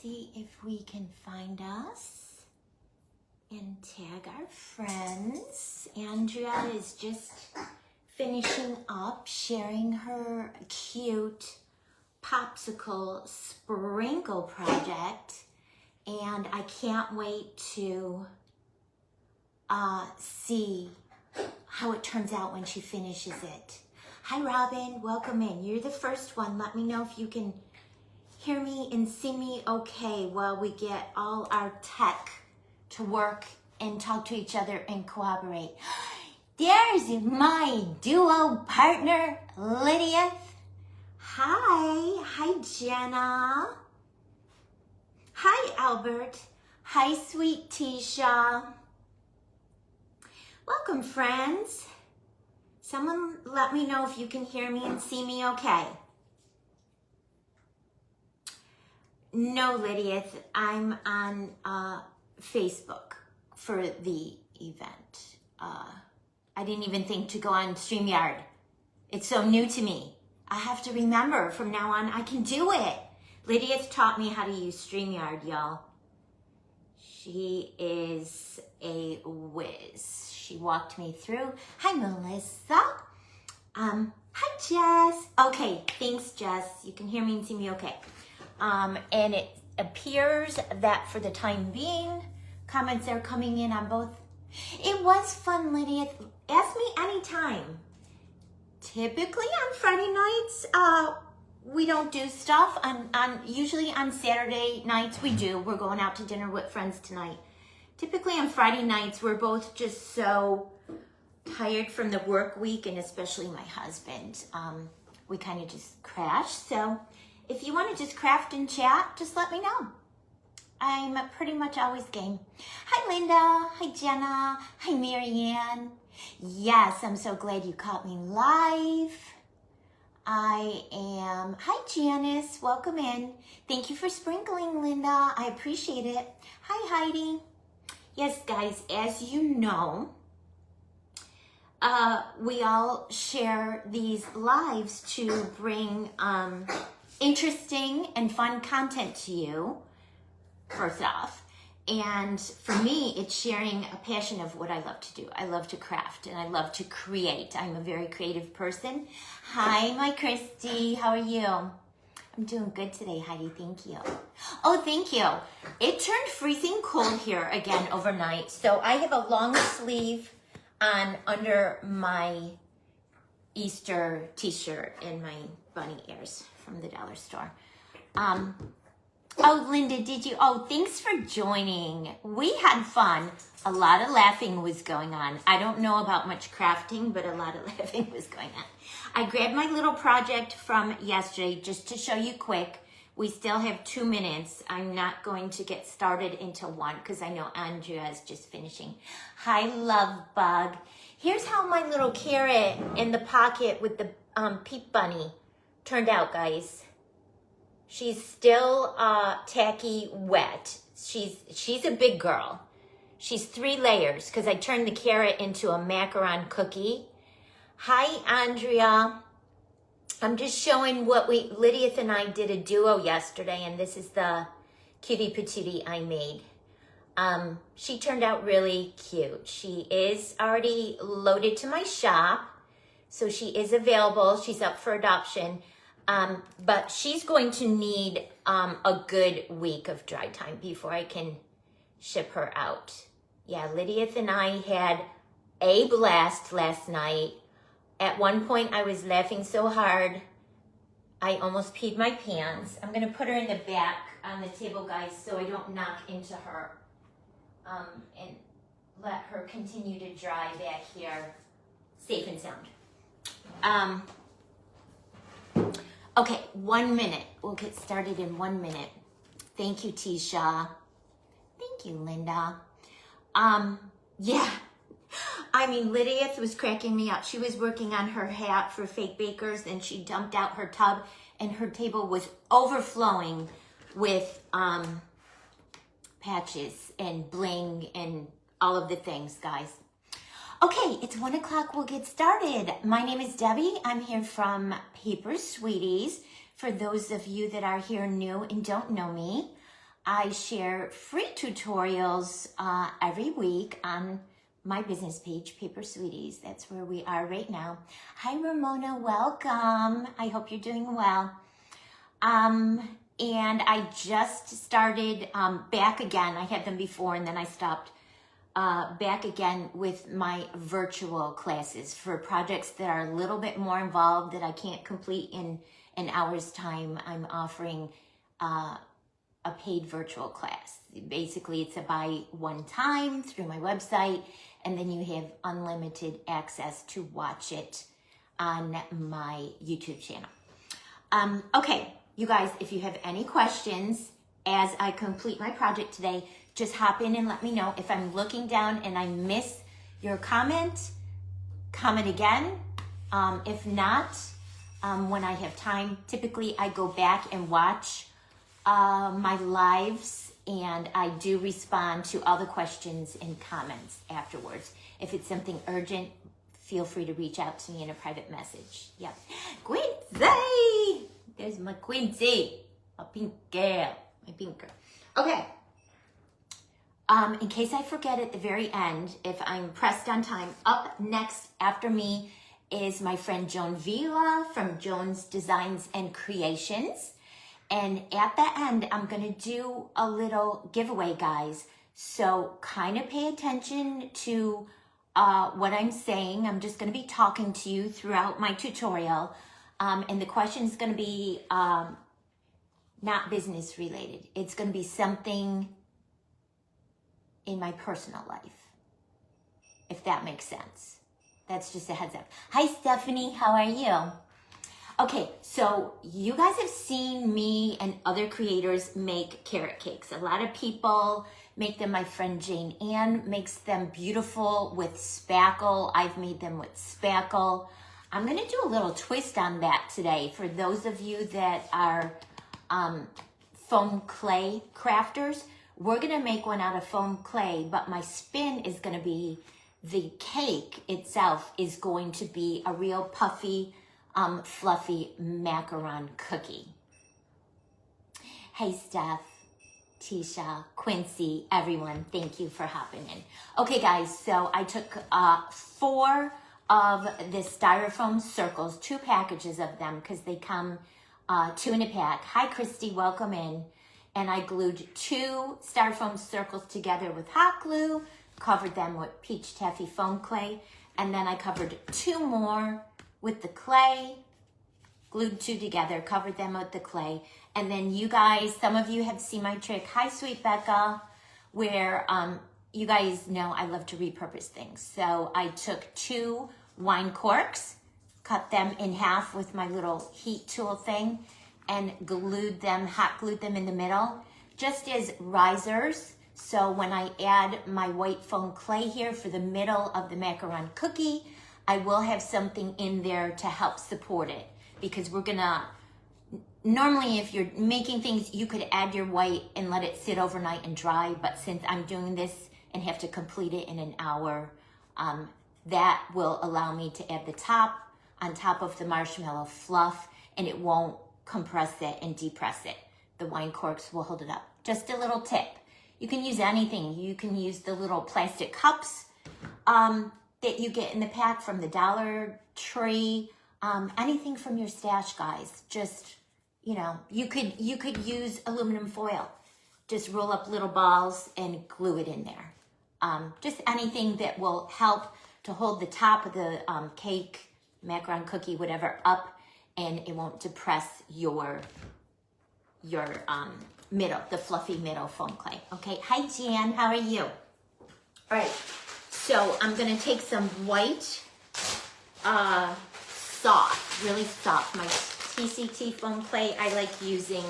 see if we can find us and tag our friends. Andrea is just finishing up sharing her cute popsicle sprinkle project, and I can't wait to see how it turns out when she finishes it. Hi Robin, welcome in. You're the first one. Let me know if you can hear me and see me okay while we get all our tech to work and talk to each other and cooperate. There's my duo partner, Lydia. Hi Jenna. Hi Albert. Hi sweet Tisha. Welcome friends. Someone let me know if you can hear me and see me okay. No, Lydia, I'm on Facebook for the event. I didn't even think to go on StreamYard. It's so new to me. I have to remember from now on I can do it. Lydia's taught me how to use StreamYard, y'all. She is a whiz. She walked me through. Hi, Melissa. Hi, Jess. Okay, thanks, Jess. You can hear me and see me okay. And it appears that for the time being, comments are coming in on both. It was fun, Lydia. Ask me anytime. Typically on Friday nights, we don't do stuff. Usually on Saturday nights we do. We're going out to dinner with friends tonight. Typically on Friday nights, we're both just so tired from the work week, and especially my husband. We kind of just crash. So if you want to just craft and chat, just let me know. I'm pretty much always game. Hi, Linda. Hi, Jenna. Hi, Marianne. Yes, I'm so glad you caught me live. Hi, Janice. Welcome in. Thank you for sprinkling, Linda. I appreciate it. Hi, Heidi. Yes, guys, as you know, we all share these lives to bring interesting and fun content to you, first off. And for me, it's sharing a passion of what I love to do. I love to craft and I love to create. I'm a very creative person. Hi, my Christy. How are you? I'm doing good today, Heidi. Thank you. Oh, thank you. It turned freezing cold here again overnight. So I have a long sleeve on under my Easter t-shirt and my bunny ears from the dollar store. Oh, Linda, did you? Oh, thanks for joining. We had fun. A lot of laughing was going on. I don't know about much crafting, but a lot of laughing was going on. I grabbed my little project from yesterday just to show you quick. We still have 2 minutes. I'm not going to get started until 1 because I know Andrea is just finishing. Hi, Love Bug. Here's how my little carrot in the pocket with the peep bunny turned out, guys. She's still tacky wet. She's a big girl. She's 3 layers because I turned the carrot into a macaron cookie. Hi, Andrea. I'm just showing what Lydia and I did a duo yesterday, and this is the cutie patootie I made. She turned out really cute. She is already loaded to my shop, so she is available. She's up for adoption. But she's going to need a good week of dry time before I can ship her out. Yeah, Lydia and I had a blast last night. At one point, I was laughing so hard, I almost peed my pants. I'm going to put her in the back on the table, guys, so I don't knock into her. And let her continue to dry back here safe and sound. Okay, 1 minute. We'll get started in 1 minute. Thank you, Tisha. Thank you, Linda. Yeah. I mean, Lydia was cracking me up. She was working on her hat for Fake Bakers, and she dumped out her tub, and her table was overflowing with patches and bling and all of the things, guys. Okay, it's 1 o'clock. We'll get started. My name is Debbie. I'm here from Paper Sweeties. For those of you that are here new and don't know me, I share free tutorials every week on my business page, Paper Sweeties. That's where we are right now. Hi, Ramona, welcome. I hope you're doing well. And I just started back again. I had them before and then I stopped. Back again with my virtual classes for projects that are a little bit more involved that I can't complete in an hour's time. I'm offering a paid virtual class. Basically, it's a buy one time through my website, and then you have unlimited access to watch it on my YouTube channel. Okay, you guys, if you have any questions as I complete my project today, just hop in and let me know. If I'm looking down and I miss your comment again. If not, when I have time, typically I go back and watch my lives and I do respond to all the questions and comments afterwards. If it's something urgent, feel free to reach out to me in a private message. Yep. Quincy! There's my Quincy, my pink girl, my pink girl. Okay. In case I forget at the very end, if I'm pressed on time, up next after me is my friend Joan Vila from Joan's Designs and Creations. And at the end, I'm going to do a little giveaway, guys. So kind of pay attention to what I'm saying. I'm just going to be talking to you throughout my tutorial. And the question is going to be not business related. It's going to be something in my personal life, if that makes sense. That's just a heads up. Hi, Stephanie. How are you? Okay, so you guys have seen me and other creators make carrot cakes. A lot of people make them. My friend Jane Ann makes them beautiful with spackle. I've made them with spackle. I'm going to do a little twist on that today for those of you that are foam clay crafters. We're going to make one out of foam clay, but my spin is going to be the cake itself is going to be a real puffy, fluffy macaron cookie. Hey, Steph, Tisha, Quincy, everyone, thank you for hopping in. Okay, guys, so I took 4 of the styrofoam circles, 2 packages of them because they come 2 in a pack. Hi, Christy, welcome in. And I glued 2 styrofoam circles together with hot glue, covered them with peach taffy foam clay, and then I covered 2 more with the clay, glued 2 together, covered them with the clay, and then you guys, some of you have seen my trick, hi Sweet Becca, where you guys know I love to repurpose things. So I took 2 wine corks, cut them in half with my little heat tool thing, and glued them, hot glued them in the middle, just as risers. So when I add my white foam clay here for the middle of the macaron cookie, I will have something in there to help support it, because we're gonna, normally if you're making things, you could add your white and let it sit overnight and dry, but since I'm doing this and have to complete it in an hour, that will allow me to add the top on top of the marshmallow fluff, and it won't compress it and depress it. The wine corks will hold it up. Just a little tip. You can use anything. You can use the little plastic cups that you get in the pack from the Dollar Tree. Anything from your stash, guys. Just, you know, you could use aluminum foil. Just roll up little balls and glue it in there. Just anything that will help to hold the top of the cake, macaron cookie, whatever, up, and it won't depress your middle, the fluffy middle foam clay. Okay, hi Jan, how are you? All right, so I'm gonna take some white, soft, really soft, my TCT foam clay I like using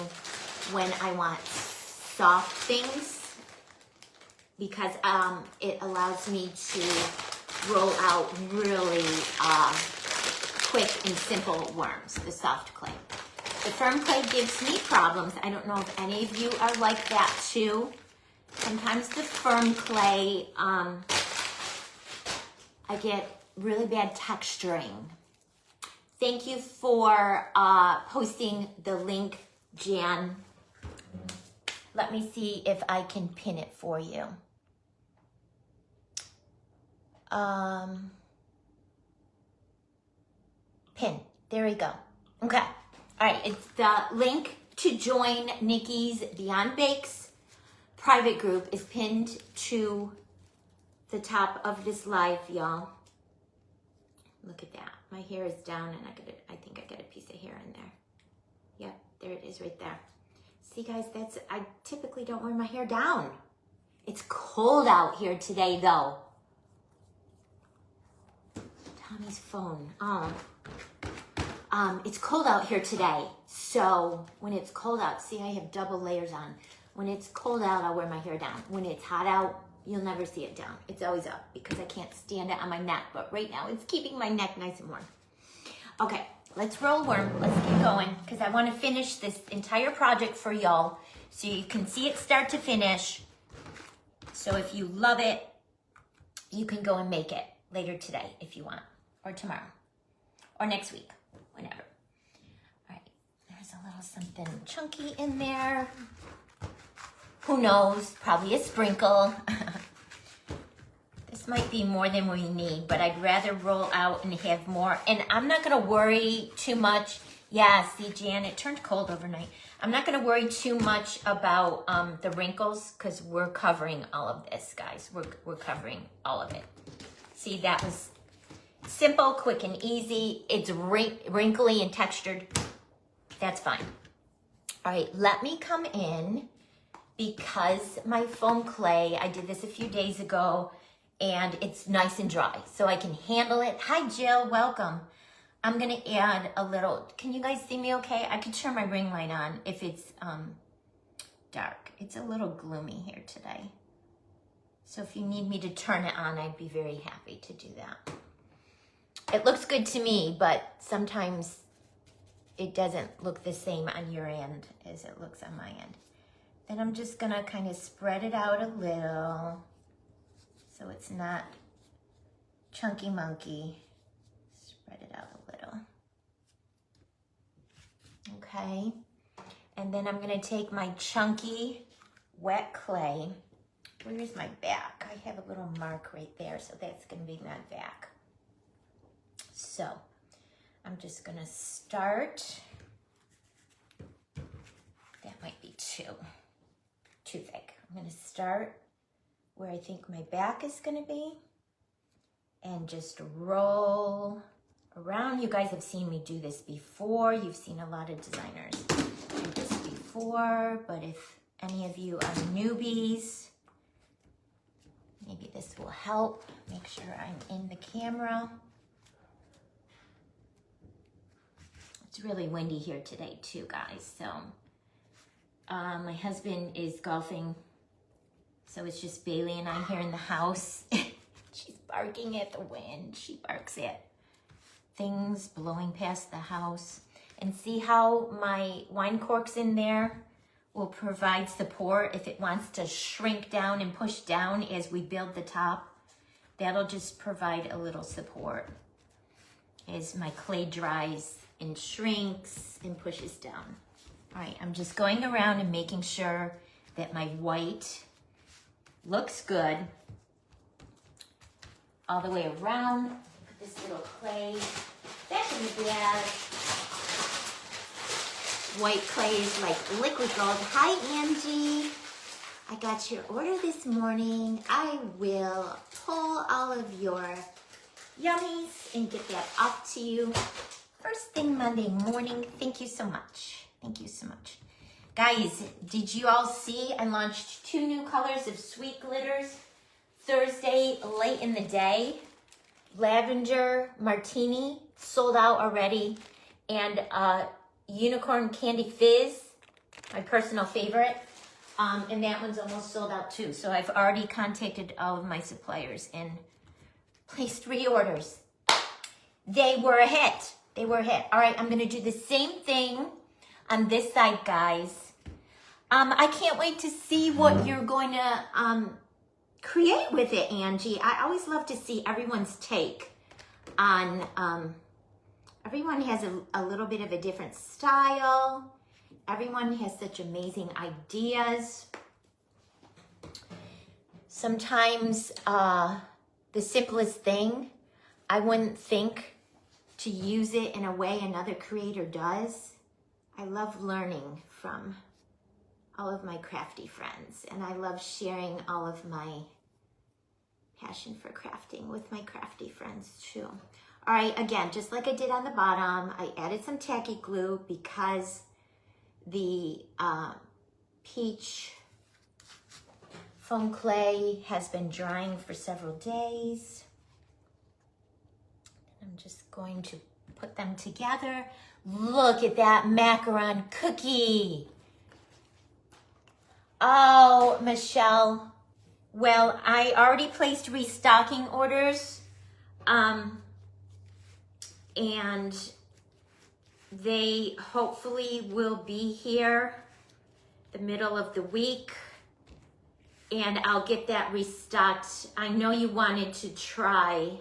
when I want soft things, because it allows me to roll out really quick and simple worms, the soft clay. The firm clay gives me problems. I don't know if any of you are like that too. Sometimes the firm clay, I get really bad texturing. Thank you for posting the link, Jan. Let me see if I can pin it for you. Pin. There we go. Okay. All right. It's the link to join Nikki's Beyond Bakes private group is pinned to the top of this live, y'all. Look at that. My hair is down and I think I got a piece of hair in there. Yep, there it is right there. See guys, I typically don't wear my hair down. It's cold out here today though. Tommy's phone. It's cold out here today. So when it's cold out, see I have double layers on. When it's cold out, I'll wear my hair down. When it's hot out, you'll never see it down. It's always up because I can't stand it on my neck. But right now, it's keeping my neck nice and warm. Okay, let's roll worm. Let's get going because I want to finish this entire project for y'all so you can see it start to finish. So if you love it, you can go and make it later today if you want, or tomorrow, or next week, whenever. All right, there's a little something chunky in there. Who knows? Probably a sprinkle. This might be more than we need, but I'd rather roll out and have more. And I'm not going to worry too much. Yeah, see, Jan, it turned cold overnight. I'm not going to worry too much about the wrinkles because we're covering all of this, guys. We're covering all of it. See, that was simple, quick, and easy. It's wrinkly and textured. That's fine. All right, let me come in. Because my foam clay, I did this a few days ago, and it's nice and dry, so I can handle it. Hi, Jill, welcome. I'm gonna add a little, can you guys see me okay? I could turn my ring light on if it's dark. It's a little gloomy here today. So if you need me to turn it on, I'd be very happy to do that. It looks good to me, but sometimes it doesn't look the same on your end as it looks on my end. And I'm just gonna kind of spread it out a little so it's not chunky monkey. Spread it out a little. Okay. And then I'm gonna take my chunky wet clay. Where's my back? I have a little mark right there, so that's gonna be my back. So I'm just gonna start. That might be too thick. I'm gonna start where I think my back is gonna be and just roll around. You guys have seen me do this before. You've seen a lot of designers do this before, but if any of you are newbies, maybe this will help. Make sure I'm in the camera. It's really windy here today too, guys, so my husband is golfing, so it's just Bailey and I here in the house. She's barking at the wind. She barks at things blowing past the house. And see how my wine corks in there will provide support if it wants to shrink down and push down as we build the top. That'll just provide a little support as my clay dries and shrinks and pushes down. All right, I'm just going around and making sure that my white looks good all the way around. Put this little clay back in the bag. White clay is like liquid gold. Hi, Angie. I got your order this morning. I will pull all of your yummies and get that off to you first thing Monday morning. Thank you so much. Thank you so much. Guys, did you all see I launched 2 new colors of sweet glitters Thursday late in the day? Lavender Martini, sold out already. And Unicorn Candy Fizz, my personal favorite. And that one's almost sold out too. So I've already contacted all of my suppliers and placed reorders. They were a hit. They were a hit. All right, I'm gonna do the same thing on this side, guys. I can't wait to see what you're going to create with it, Angie. I always love to see everyone's take on, everyone has a little bit of a different style. Everyone has such amazing ideas. Sometimes the simplest thing, I wouldn't think to use it in a way another creator does. I love learning from all of my crafty friends, and I love sharing all of my passion for crafting with my crafty friends too. All right, again, just like I did on the bottom, I added some tacky glue because the peach foam clay has been drying for several days. I'm just going to put them together. Look at that macaron cookie. Oh, Michelle. Well, I already placed restocking orders. And they hopefully will be here the middle of the week. And I'll get that restocked. I know you wanted to try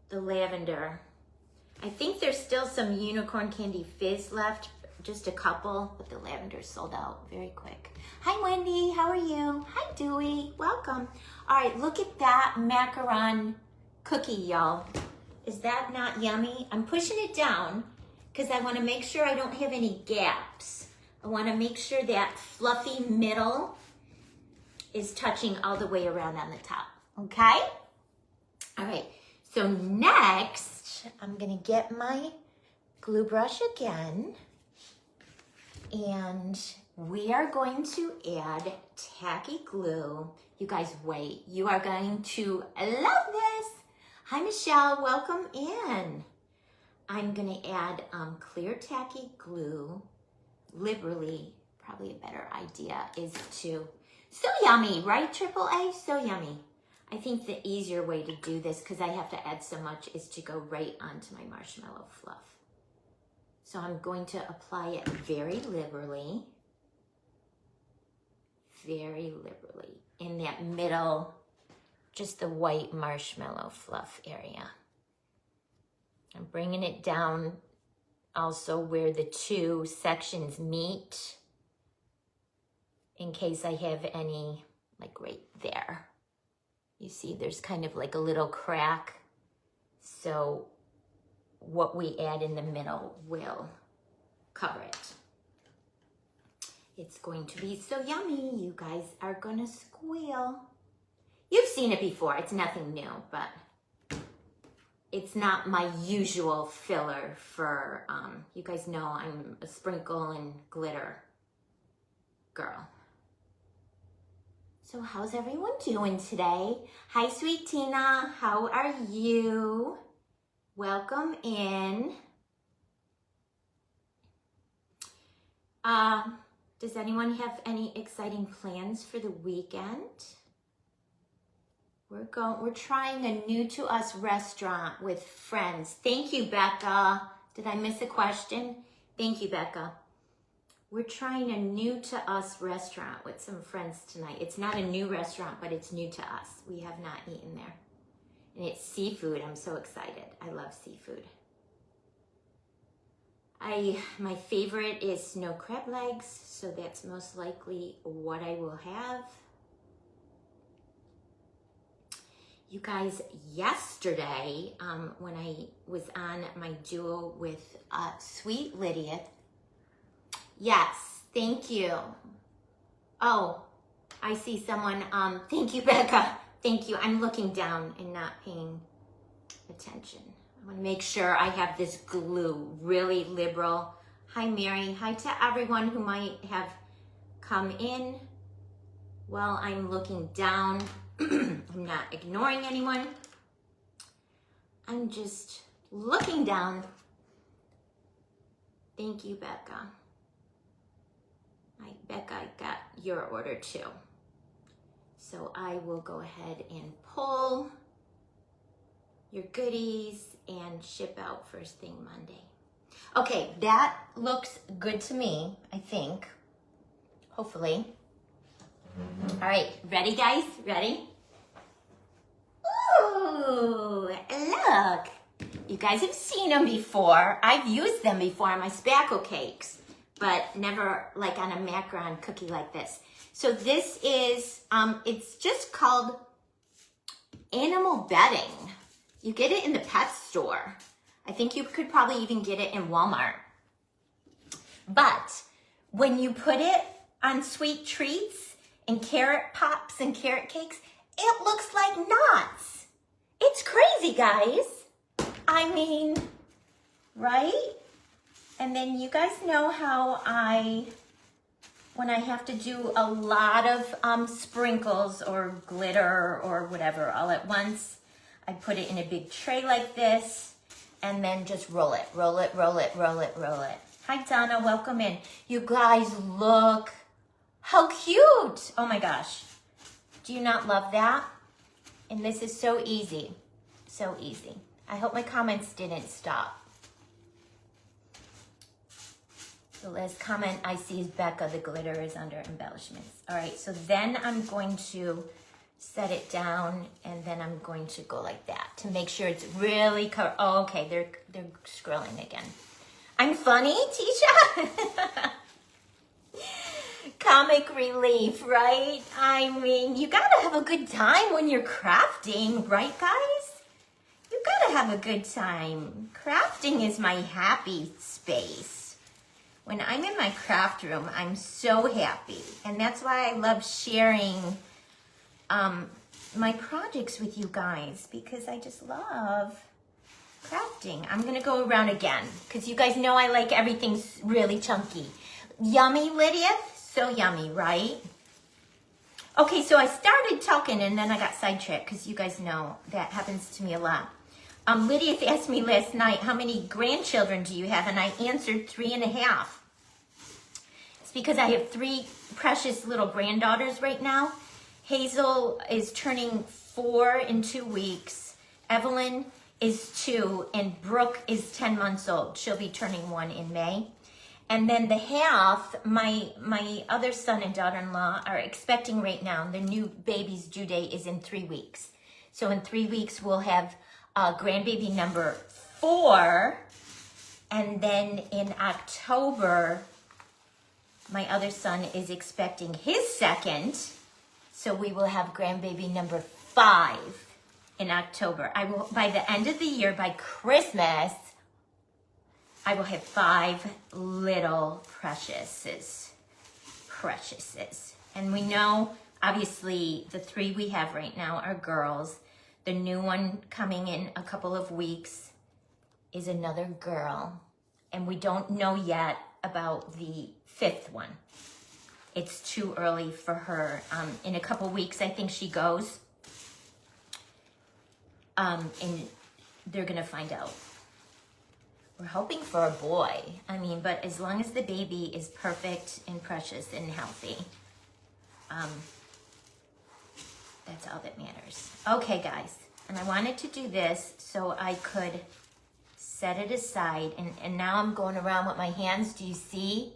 the lavender. I think there's still some unicorn candy fizz left, just a couple, but the lavender sold out very quick. Hi, Wendy, how are you? Hi, Dewey, welcome. All right, look at that macaron cookie, y'all. Is that not yummy? I'm pushing it down because I want to make sure I don't have any gaps. I want to make sure that fluffy middle is touching all the way around on the top, okay? All right, so next, I'm gonna get my glue brush again, and we are going to add tacky glue. You guys wait, you are going to love this. Hi, Michelle, welcome in. I'm gonna add clear tacky glue liberally. Probably a better idea is to, so yummy, right, Triple A? So yummy. I think the easier way to do this, because I have to add so much, is to go right onto my marshmallow fluff. So I'm going to apply it very liberally in that middle, just the white marshmallow fluff area. I'm bringing it down also where the two sections meet, in case I have any, like right there. You see there's kind of like a little crack. So what we add in the middle will cover it. It's going to be so yummy. You guys are gonna squeal. You've seen it before, it's nothing new, but it's not my usual filler for, you guys know I'm a sprinkle and glitter girl. So how's everyone doing today? Hi, sweet Tina, how are you? Welcome in. Does anyone have any exciting plans for the weekend? We're trying a new to us restaurant with friends. Thank you, Becca. Did I miss a question? Thank you, Becca. We're trying a new to us restaurant with some friends tonight. It's not a new restaurant, but it's new to us. We have not eaten there. And it's seafood. I'm so excited. I love seafood. My favorite is snow crab legs, so that's most likely what I will have. You guys, yesterday, when I was on my duo with Sweet Lydia, yes, thank you. Oh, I see someone, thank you, Becca. Thank you, I'm looking down and not paying attention. I wanna make sure I have this glue really liberal. Hi, Mary, hi to everyone who might have come in while I'm looking down. I'm not ignoring anyone. I'm just looking down. Thank you, Becca. Becca, I got your order too. So I will go ahead and pull your goodies and ship out first thing Monday. Okay, that looks good to me, I think. Hopefully. All right, ready guys? Ready? Ooh, look. You guys have seen them before. I've used them before on my spackle cakes. but never like on a macaron cookie like this. So this is, it's just called animal bedding. You get it in the pet store. I think you could probably even get it in Walmart. But when you put it on sweet treats and carrot pops and carrot cakes, it looks like nuts. It's crazy, guys. I mean, right? And then you guys know how when I have to do a lot of sprinkles or glitter or whatever all at once, I put it in a big tray like this and then just roll it, roll it, roll it, roll it, roll it. Hi, Donna, welcome in. You guys, look how cute. Oh my gosh. Do you not love that? And this is so easy, so easy. I hope my comments didn't stop. The last comment I see is Becca, the glitter is under embellishments. All right, so then I'm going to set it down and then I'm going to go like that to make sure it's really covered. Oh, okay, they're scrolling again. I'm funny, Tisha? Comic relief, right? I mean, you gotta have a good time when you're crafting, right, guys? You gotta have a good time. Crafting is my happy space. When I'm in my craft room, I'm so happy. And that's why I love sharing my projects with you guys, because I just love crafting. I'm gonna go around again because you guys know I like everything really chunky. Yummy, Lydia? So yummy, right? Okay, so I started talking and then I got sidetracked because you guys know that happens to me a lot. Lydia asked me last night, how many grandchildren do you have? And I answered 3.5. It's because I have 3 precious little granddaughters right now. Hazel is turning 4 in 2 weeks. Evelyn is 2 and Brooke is 10 months old. She'll be turning 1 in May. And then the half, my other son and daughter-in-law are expecting right now. The new baby's due date is in 3 weeks. So in 3 weeks, we'll have grandbaby number 4. And then in October, my other son is expecting his second. So we will have grandbaby number 5 in October. I will, by the end of the year, by Christmas, I will have 5 little preciouses. And we know, obviously, the 3 we have right now are girls. The new one coming in a couple of weeks is another girl. And we don't know yet about the 5th one. It's too early for her. In a couple weeks, I think she goes. And they're gonna find out. We're hoping for a boy. I mean, but as long as the baby is perfect and precious and healthy, that's all that matters. Okay, guys, and I wanted to do this so I could set it aside. And now I'm going around with my hands. Do you see?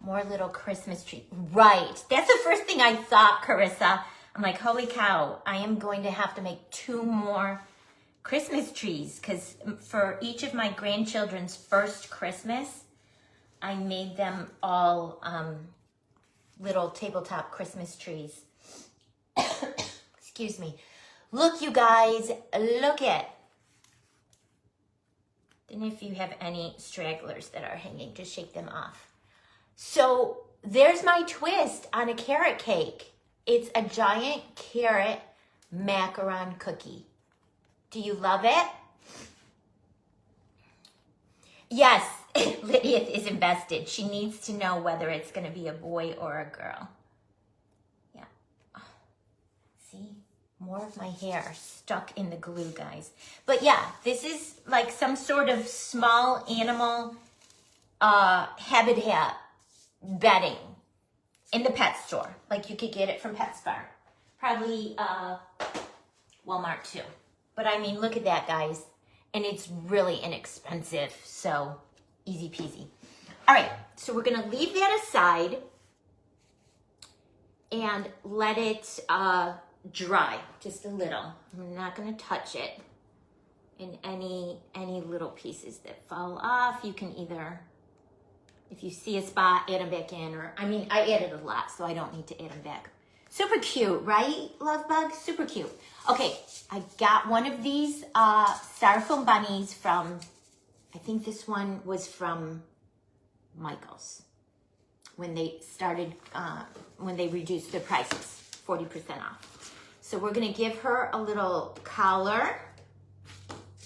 More little Christmas tree. Right. That's the first thing I thought, Carissa. I'm like, holy cow, I am going to have to make 2 more Christmas trees, because for each of my grandchildren's first Christmas, I made them all little tabletop Christmas trees. Excuse me. Look, you guys, look at. And if you have any stragglers that are hanging, just shake them off. So there's my twist on a carrot cake. It's a giant carrot macaron cookie. Do you love it? Yes, Lydia is invested. She needs to know whether it's going to be a boy or a girl. Yeah. Oh, see? More of my hair stuck in the glue, guys. But yeah, this is like some sort of small animal habitat bedding in the pet store. Like you could get it from PetSmart. Probably Walmart too. But I mean, look at that, guys. And it's really inexpensive, so easy peasy. All right, so we're gonna leave that aside and let it dry just a little. I'm not gonna touch it. And any little pieces that fall off, you can either, If you see a spot, add them back in. Or I mean, I added a lot, so I don't need to add them back. Super cute, right, love bugs? Super cute. Okay, I got one of these styrofoam bunnies from, I think this one was from Michael's when they started, when they reduced their prices, 40% off. So we're gonna give her a little collar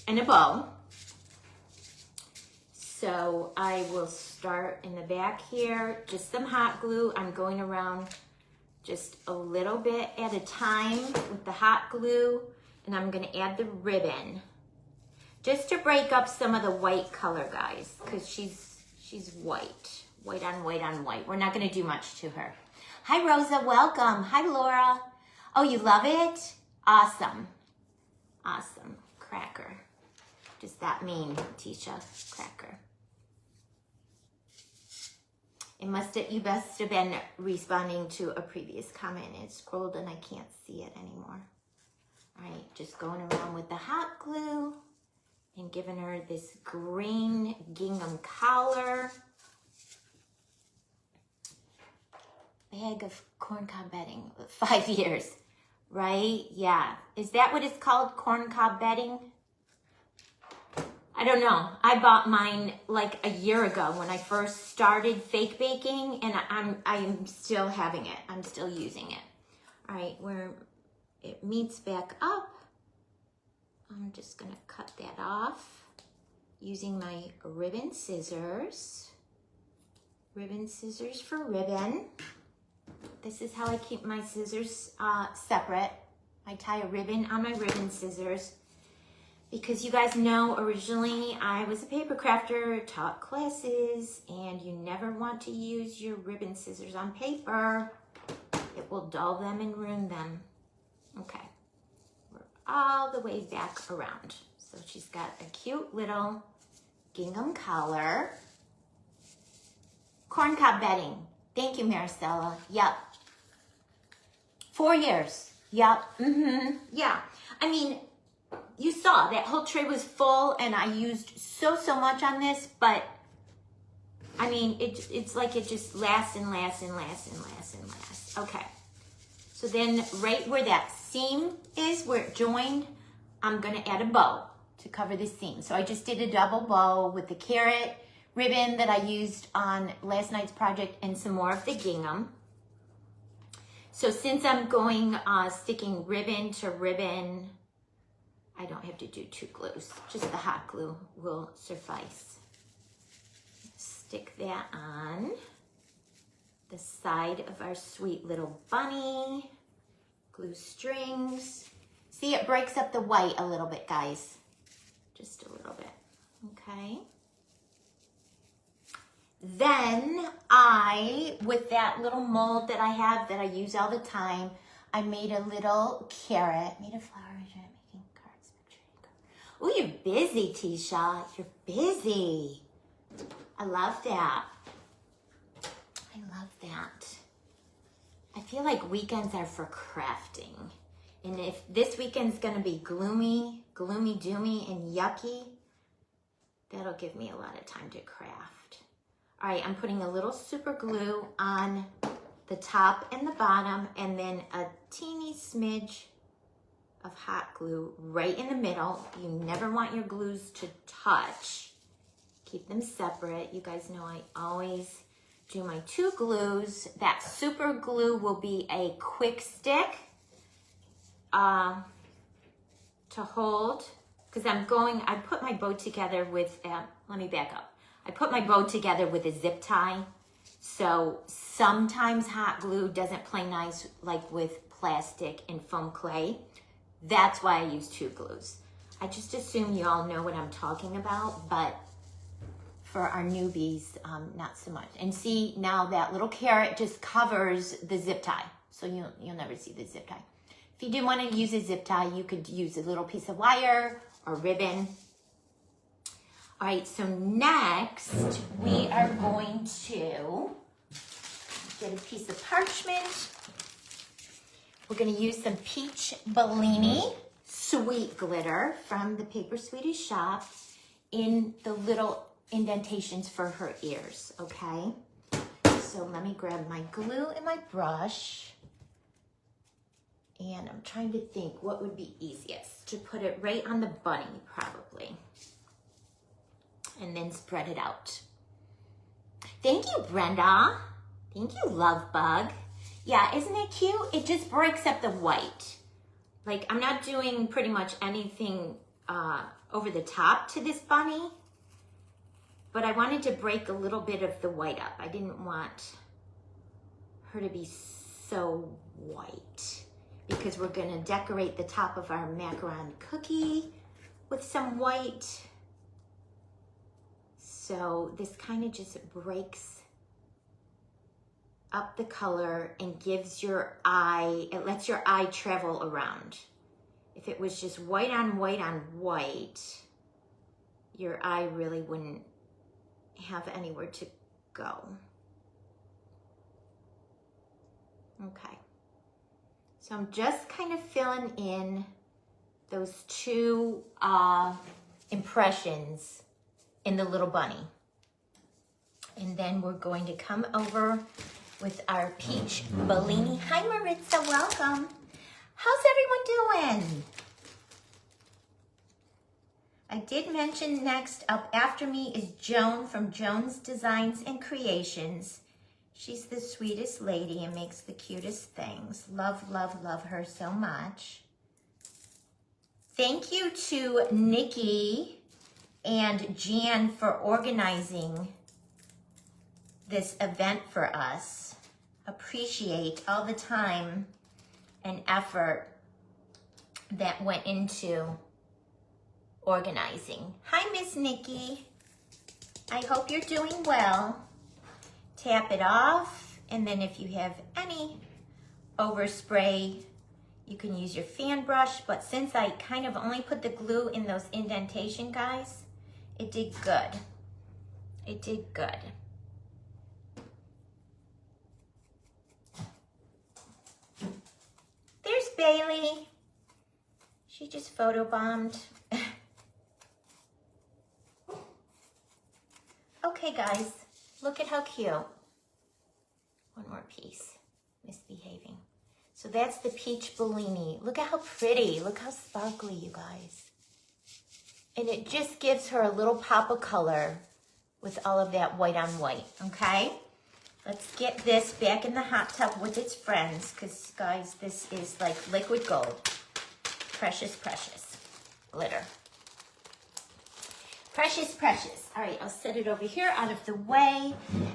and a bow. So I will start in the back here, just some hot glue. I'm going around just a little bit at a time with the hot glue, and I'm gonna add the ribbon just to break up some of the white color, guys, because she's white. White on white on white. We're not gonna do much to her. Hi, Rosa, welcome. Hi, Laura. Oh, you love it? Awesome. Awesome. Cracker. Does that mean, Tisha? Cracker. You must have been responding to a previous comment. It scrolled and I can't see it anymore. All right, just going around with the hot glue and giving her this green gingham collar. Bag of corncob bedding, 5 years, right? Yeah. Is that what it's called, corncob bedding? I don't know. I bought mine like a year ago when I first started fake baking, and I'm still having it. I'm still using it. All right, where it meets back up, I'm just gonna cut that off using my ribbon scissors. Ribbon scissors for ribbon. This is how I keep my scissors separate. I tie a ribbon on my ribbon scissors. Because you guys know, originally I was a paper crafter, taught classes, and you never want to use your ribbon scissors on paper. It will dull them and ruin them. Okay, we're all the way back around. So she's got a cute little gingham collar. Corncob bedding. Thank you, Maricela. Yep. 4 years. Yep. Yeah. I mean, you saw that whole tray was full, and I used so much on this, but I mean, it's like it just lasts and lasts and lasts and lasts and lasts. Okay. So then right where that seam is, where it joined, I'm gonna add a bow to cover the seam. So I just did a double bow with the carrot ribbon that I used on last night's project and some more of the gingham. So since I'm going sticking ribbon to ribbon, I don't have to do 2 glues. Just the hot glue will suffice. Stick that on the side of our sweet little bunny. Glue strings. See, it breaks up the white a little bit, guys. Just a little bit, okay? Then with that little mold that I have that I use all the time, I made a little carrot, made a flower arrangement, making cards. Oh, you're busy, Tisha. You're busy. I love that. I love that. I feel like weekends are for crafting. And if this weekend's gonna be gloomy, doomy, and yucky, that'll give me a lot of time to craft. All right, I'm putting a little super glue on the top and the bottom, and then a teeny smidge of hot glue right in the middle. You never want your glues to touch. Keep them separate. You guys know I always do my 2 glues. That super glue will be a quick stick to hold, because I put my bow together with, let me back up. I put my bow together with a zip tie. So sometimes hot glue doesn't play nice like with plastic and foam clay. That's why I use 2 glues. I just assume you all know what I'm talking about, but for our newbies, not so much. And see, now that little carrot just covers the zip tie. So you'll never see the zip tie. If you do want to use a zip tie, you could use a little piece of wire or ribbon. All right, so next we are going to get a piece of parchment. We're going to use some peach blingy sweet glitter from the Paper Sweetest shop in the little indentations for her ears, okay? So let me grab my glue and my brush. And I'm trying to think what would be easiest. To put it right on the bunny, probably. And then spread it out. Thank you, Brenda. Thank you, Love Bug. Yeah, isn't it cute? It just breaks up the white. Like, I'm not doing pretty much anything over the top to this bunny. But I wanted to break a little bit of the white up. I didn't want her to be so white. Because we're gonna decorate the top of our macaron cookie with some white. So this kind of just breaks up the color and gives your eye, it lets your eye travel around. If it was just white on white on white, your eye really wouldn't have anywhere to go. Okay. So I'm just kind of filling in those two impressions in the little bunny. And then we're going to come over with our peach bellini. Hi Maritza, welcome. How's everyone doing? I did mention next up after me is Joan from Joan's Designs and Creations. She's the sweetest lady and makes the cutest things. Love, love, love her so much. Thank you to Nikki and Jan for organizing this event for us. Appreciate all the time and effort that went into organizing. Hi, Miss Nikki. I hope you're doing well. Tap it off, and then if you have any overspray, you can use your fan brush, but since I kind of only put the glue in those indentation guys, it did good. It did good. There's Bailey. She just photobombed. Okay, guys, look at how cute. One more piece, misbehaving. So that's the peach bellini. Look at how pretty, look how sparkly, you guys. And it just gives her a little pop of color with all of that white on white, okay? Let's get this back in the hot tub with its friends, because guys, this is like liquid gold. Precious, precious glitter. Precious, precious. All right, I'll set it over here out of the way.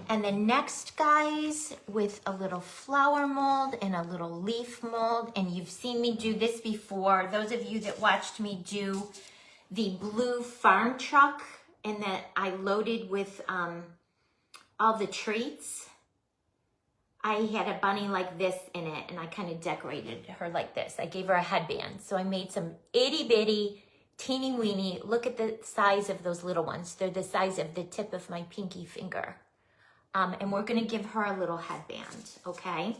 And then next, guys, with a little flower mold and a little leaf mold. And you've seen me do this before. Those of you that watched me do the blue farm truck and that I loaded with all the treats. I had a bunny like this in it, and I kind of decorated her like this. I gave her a headband. So I made some itty bitty, teeny weeny. Look at the size of those little ones. They're the size of the tip of my pinky finger. And we're gonna give her a little headband, okay?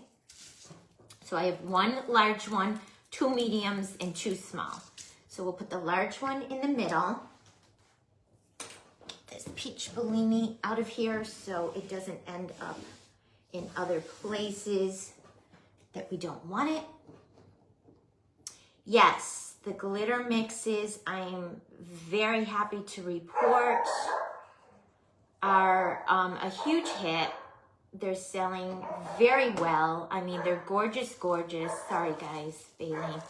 So I have one large one, two mediums, and two small. So we'll put the large one in the middle. Get this peach bellini out of here so it doesn't end up in other places that we don't want it. Yes, the glitter mixes, I'm very happy to report, are a huge hit. They're selling very well. I mean, they're gorgeous, gorgeous. Sorry, guys, Bailey.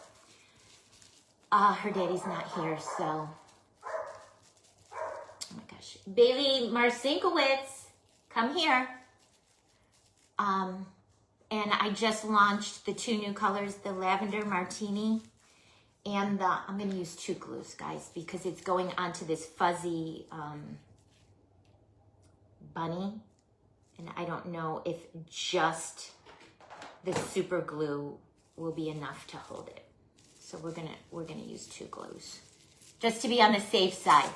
Her daddy's not here, so. Oh my gosh. Bailey Marcinkowitz, come here. And I just launched the two new colors, the Lavender Martini and the, I'm going to use two glues, guys, because it's going onto this fuzzy bunny. And I don't know if just the super glue will be enough to hold it. So we're gonna use two glues. Just to be on the safe side.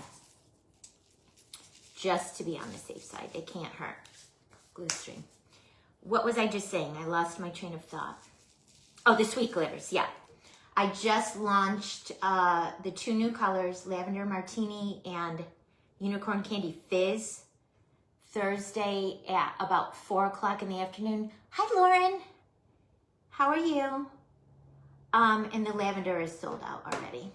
Just to be on the safe side. It can't hurt. Glue string. What was I just saying? I lost my train of thought. Oh, the sweet glitters, yeah. I just launched the two new colors, Lavender Martini and unicorn candy fizz Thursday at about 4 o'clock in the afternoon. Hi, Lauren. How are you? And the lavender is sold out already.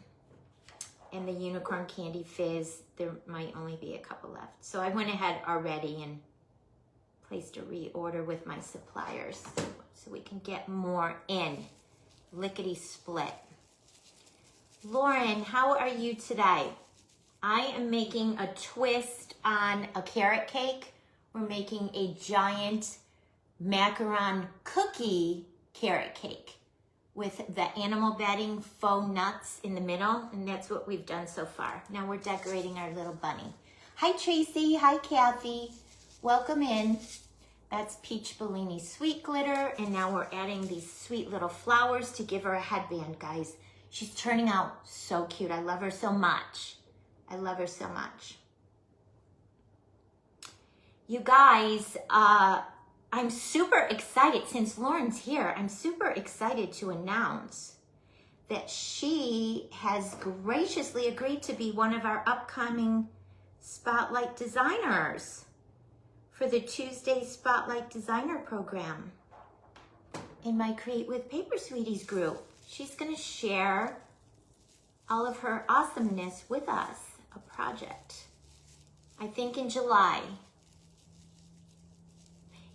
And the unicorn candy fizz, there might only be a couple left. So I went ahead already and placed a reorder with my suppliers so we can get more in. Lickety split. Lauren, how are you today? I am making a twist on a carrot cake. We're making a giant macaron cookie carrot cake with the animal bedding faux nuts in the middle, and that's what we've done so far. Now we're decorating our little bunny. Hi Tracy, hi Kathy, welcome in. That's peach Bellini sweet glitter, and now we're adding these sweet little flowers to give her a headband, guys. She's turning out so cute. I love her so much. I love her so much. You guys, I'm super excited, since Lauren's here, I'm super excited to announce that she has graciously agreed to be one of our upcoming Spotlight designers for the Tuesday Spotlight Designer Program in my Create with Paper Sweeties group. She's gonna share all of her awesomeness with us, a project, I think in July.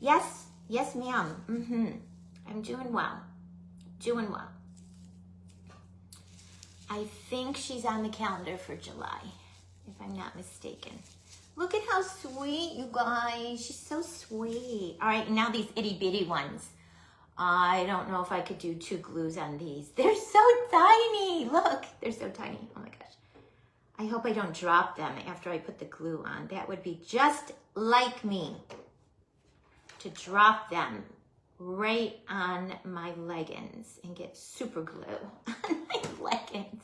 Yes, yes ma'am, I'm doing well, doing well. I think she's on the calendar for July, if I'm not mistaken. Look at how sweet, you guys. She's so sweet. All right, now these itty bitty ones. I don't know if I could do 2 glues on these. They're so tiny. Look, they're so tiny. Oh my gosh. I hope I don't drop them after I put the glue on. That would be just like me to drop them right on my leggings and get super glue on my leggings.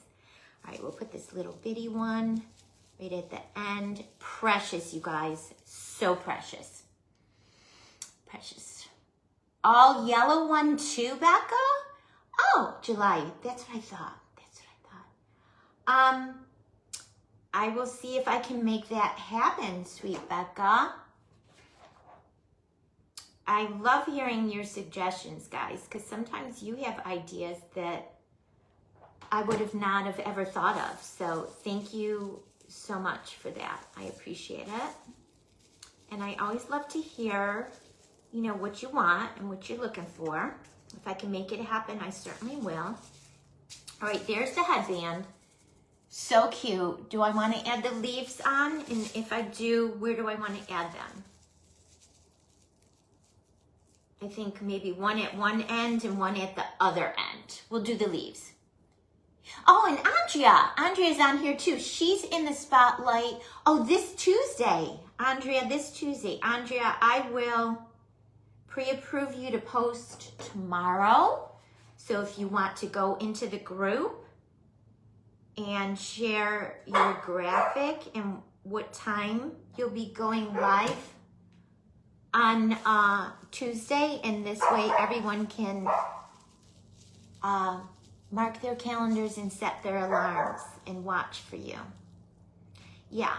All right, we'll put this little bitty one right at the end. Precious, you guys. So precious. Precious. All yellow one too, Becca? Oh, July. That's what I thought. That's what I thought. I will see if I can make that happen, sweet Becca. I love hearing your suggestions, guys, because sometimes you have ideas that I would have not have ever thought of. So thank you so much for that. I appreciate it. And I always love to hear, you know, what you want and what you're looking for. If I can make it happen, I certainly will. All right, there's the headband. So cute. Do I want to add the leaves on? And if I do, where do I want to add them? I think maybe one at one end and one at the other end. We'll do the leaves. Oh, and Andrea. Andrea's on here too. She's in the spotlight. Oh, this Tuesday. Andrea, this Tuesday. Andrea, I will pre-approve you to post tomorrow. So if you want to go into the group and share your graphic and what time you'll be going live on Tuesday, and this way everyone can mark their calendars and set their alarms and watch for you. Yeah,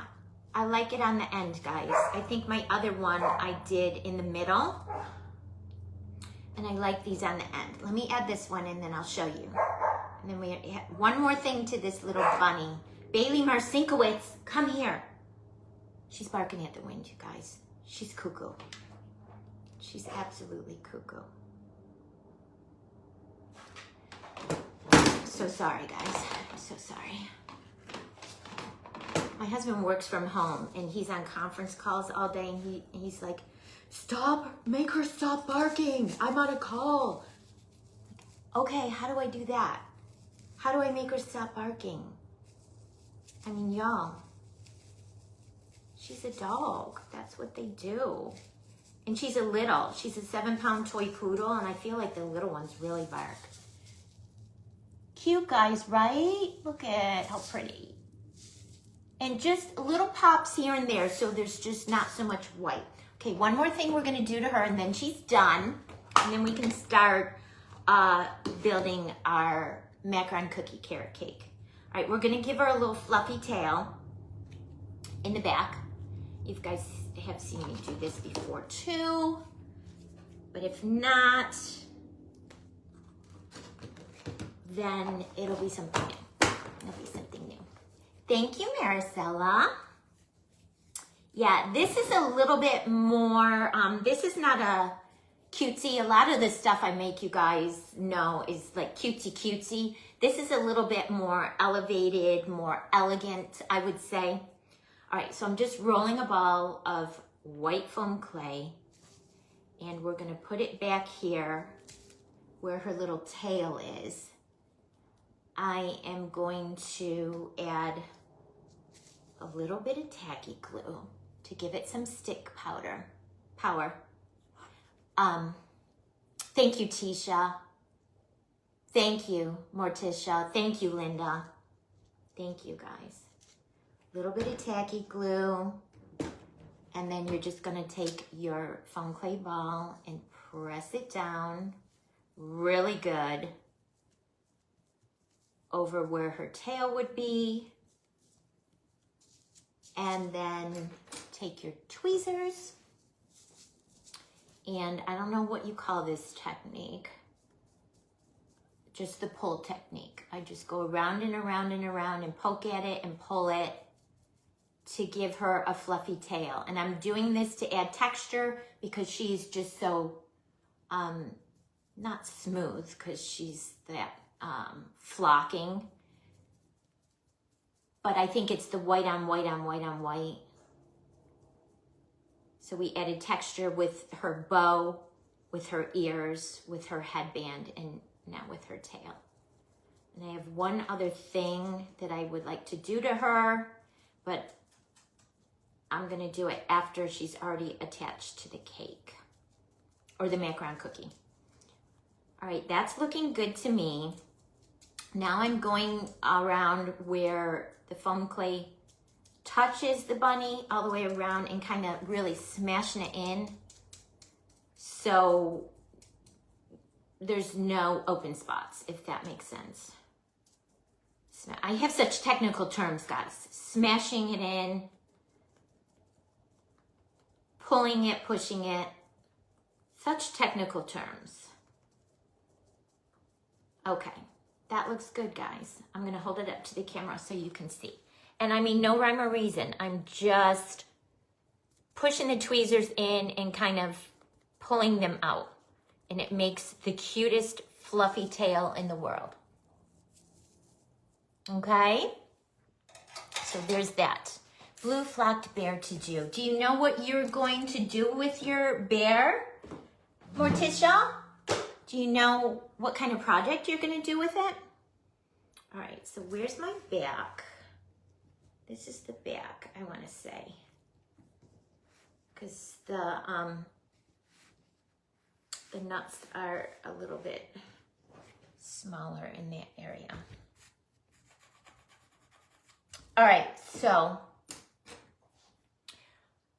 I like it on the end, guys. I think my other one I did in the middle, and I like these on the end. Let me add this one and then I'll show you. And then we have one more thing to this little bunny. Bailey Marcinkowitz, come here. She's barking at the wind, you guys. She's cuckoo. She's absolutely cuckoo. So sorry, guys. I'm so sorry. My husband works from home and he's on conference calls all day, and he's like, stop, make her stop barking. I'm on a call. Okay, how do I do that? How do I make her stop barking? I mean, y'all, she's a dog. That's what they do. And she's a 7-pound toy poodle, and I feel like the little ones really bark. Cute, guys, right? Look at how pretty. And just little pops here and there, so there's just not so much white. Okay, one more thing we're gonna do to her, and then she's done. And then we can start building our macaron cookie carrot cake. All right, we're gonna give her a little fluffy tail. in the back. You guys have seen me do this before too, but if not, then it'll be something new. It'll be something new. Thank you, Maricela. Yeah, this is a little bit more, this is not a cutesy. A lot of the stuff I make, you guys know, is like cutesy. This is a little bit more elevated, more elegant, I would say. All right, so I'm just rolling a ball of white foam clay, and we're gonna put it back here where her little tail is. I am going to add a little bit of tacky glue to give it some stick power. Thank you, Tisha. Thank you, Morticia. Thank you, Linda. Thank you, guys. A little bit of tacky glue, and then you're just gonna take your foam clay ball and press it down really good over where her tail would be. And then take your tweezers, and I don't know what you call this technique, just the pull technique. I just go around and around and around and poke at it and pull it to give her a fluffy tail. And I'm doing this to add texture because she's just so, not smooth, because she's that flocking. But I think it's the white on white on white on white. So we added texture with her bow, with her ears, with her headband, and now with her tail. And I have one other thing that I would like to do to her, but I'm gonna do it after she's already attached to the cake or the macaron cookie. All right, that's looking good to me. Now I'm going around where the foam clay touches the bunny all the way around and kind of really smashing it in so there's no open spots, if that makes sense. I have such technical terms, guys. Smashing it in, pulling it, pushing it, such technical terms. Okay. That looks good, guys. I'm gonna hold it up to the camera so you can see. And I mean, no rhyme or reason. I'm just pushing the tweezers in and kind of pulling them out. And it makes the cutest fluffy tail in the world. Okay? So there's that. Blue flocked bear to do. Do you know what you're going to do with your bear, Morticia? Do you know what kind of project you're going to do with it? All right, so where's my back? This is the back, I want to say. Because the nuts are a little bit smaller in that area. All right, so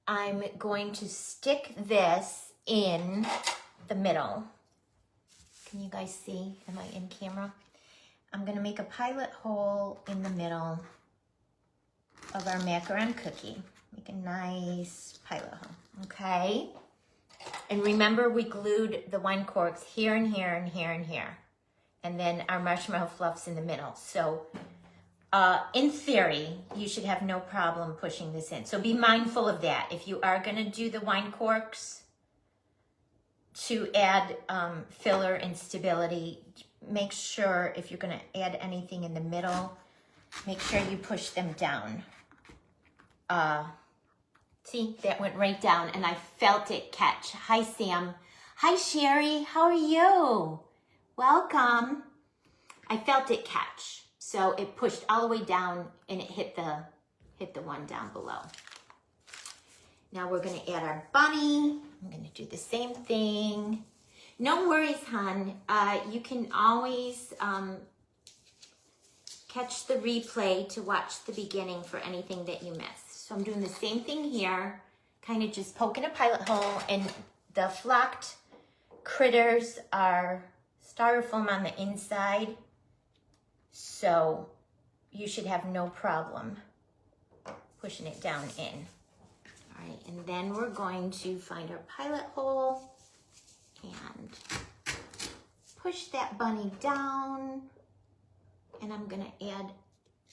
I'm going to stick this in the middle. Can you guys see? Am I in camera? I'm gonna make a pilot hole in the middle of our macaron cookie. Make a nice pilot hole, okay? And remember, we glued the wine corks here and here and here and here. And then our marshmallow fluff's in the middle. So in theory, you should have no problem pushing this in. So be mindful of that. If you are gonna do the wine corks, to add filler and stability, make sure if you're going to add anything in the middle, make sure you push them down. See, that went right down and I felt it catch. Hi, Sam. Hi, Sherry. How are you? Welcome. I felt it catch. So it pushed all the way down and it hit the one down below. Now we're gonna add our bunny. I'm gonna do the same thing. No worries, hon. You can always catch the replay to watch the beginning for anything that you missed. So I'm doing the same thing here, kind of just poking a pilot hole, and the flocked critters are styrofoam on the inside, so you should have no problem pushing it down in. All right, and then we're going to find our pilot hole and push that bunny down. And I'm gonna add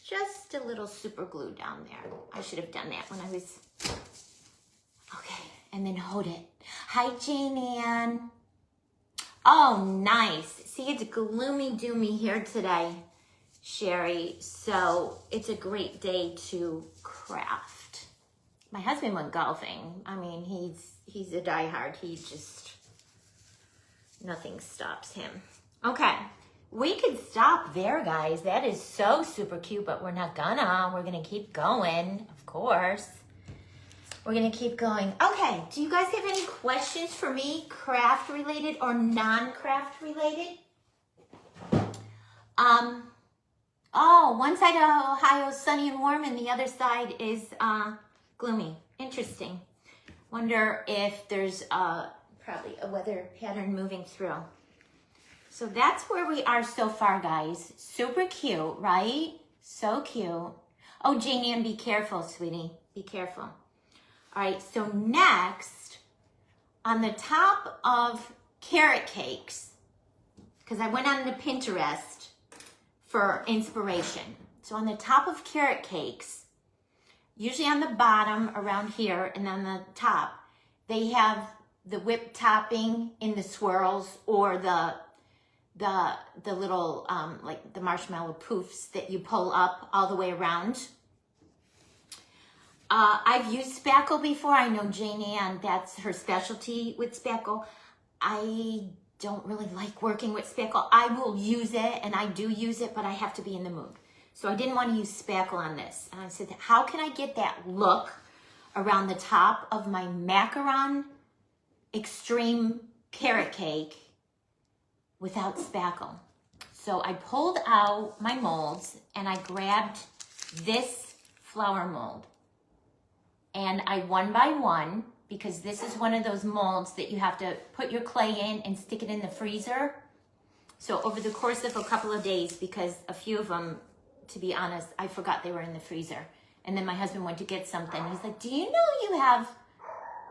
just a little super glue down there. I should have done that when I was, okay, and then hold it. Hi, Jane Ann. Oh, nice. See, it's gloomy doomy here today, Sherry. So it's a great day to craft. My husband went golfing. I mean, he's a diehard. He just, nothing stops him. Okay. We could stop there, guys. That is so super cute, but we're not gonna. We're gonna keep going, of course. We're gonna keep going. Okay, do you guys have any questions for me, craft related or non-craft related? Oh, one side of Ohio is sunny and warm and the other side is gloomy. Interesting. Wonder if there's probably a weather pattern moving through. So that's where we are so far, guys. Super cute, right? So cute. Oh, Janie, and be careful, sweetie. Be careful. All right, so next, on the top of carrot cakes, because I went on the Pinterest for inspiration. So on the top of carrot cakes, usually on the bottom around here and on the top, they have the whipped topping in the swirls or the little, like the marshmallow poofs that you pull up all the way around. I've used spackle before. I know Jane Ann, that's her specialty with spackle. I don't really like working with spackle. I will use it, and I do use it, but I have to be in the mood. So I didn't want to use spackle on this. And I said, how can I get that look around the top of my macaron extreme carrot cake without spackle? So I pulled out my molds and I grabbed this flower mold. And I one by one, because this is one of those molds that you have to put your clay in and stick it in the freezer. So over the course of a couple of days, because a few of them, to be honest, I forgot they were in the freezer. And then my husband went to get something. He's like, do you know you have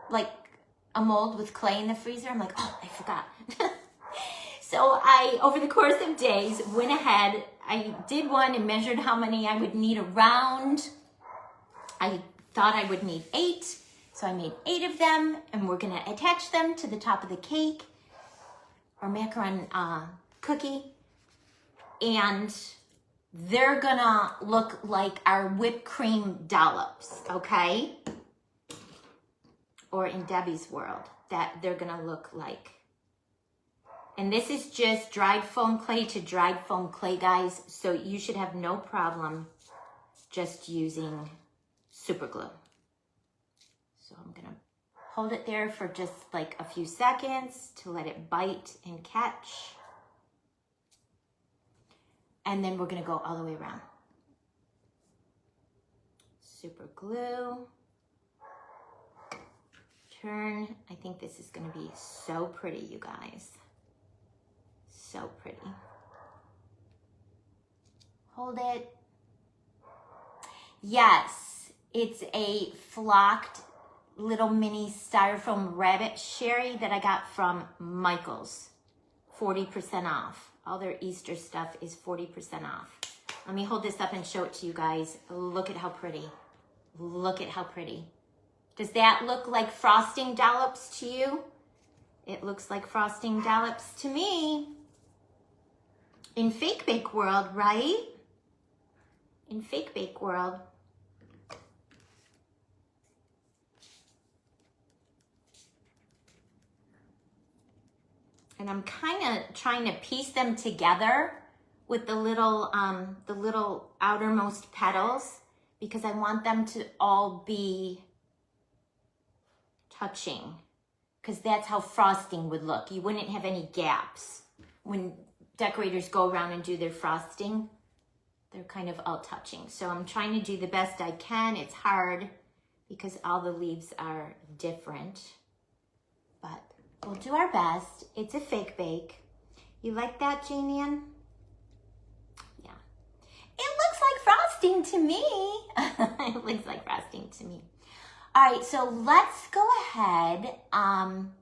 like a mold with clay in the freezer? I'm like, oh, I forgot. So I, over the course of days, went ahead. I did one and measured how many I would need around. I thought I would need 8. So I made 8 of them, and we're gonna attach them to the top of the cake or macaron cookie. And they're gonna look like our whipped cream dollops, okay? Or in Debbie's world, that they're gonna look like. And this is just dried foam clay to dried foam clay, guys. So you should have no problem just using super glue. So I'm gonna hold it there for just like a few seconds to let it bite and catch. And then we're gonna go all the way around. Super glue. Turn. I think this is gonna be so pretty, you guys. So pretty. Hold it. Yes, it's a flocked little mini styrofoam rabbit, Sherry, that I got from Michael's. 40% off. All their Easter stuff is 40% off. Let me hold this up and show it to you guys. Look at how pretty. Look at how pretty. Does that look like frosting dollops to you? It looks like frosting dollops to me. In Fake Bake World, right? In Fake Bake World. And I'm kind of trying to piece them together with the little outermost petals, because I want them to all be touching, because that's how frosting would look. You wouldn't have any gaps. When decorators go around and do their frosting, they're kind of all touching. So I'm trying to do the best I can. It's hard because all the leaves are different, but we'll do our best. It's a fake bake. You like that, Jane Ann? Yeah. It looks like frosting to me. It looks like frosting to me. All right, so let's go ahead and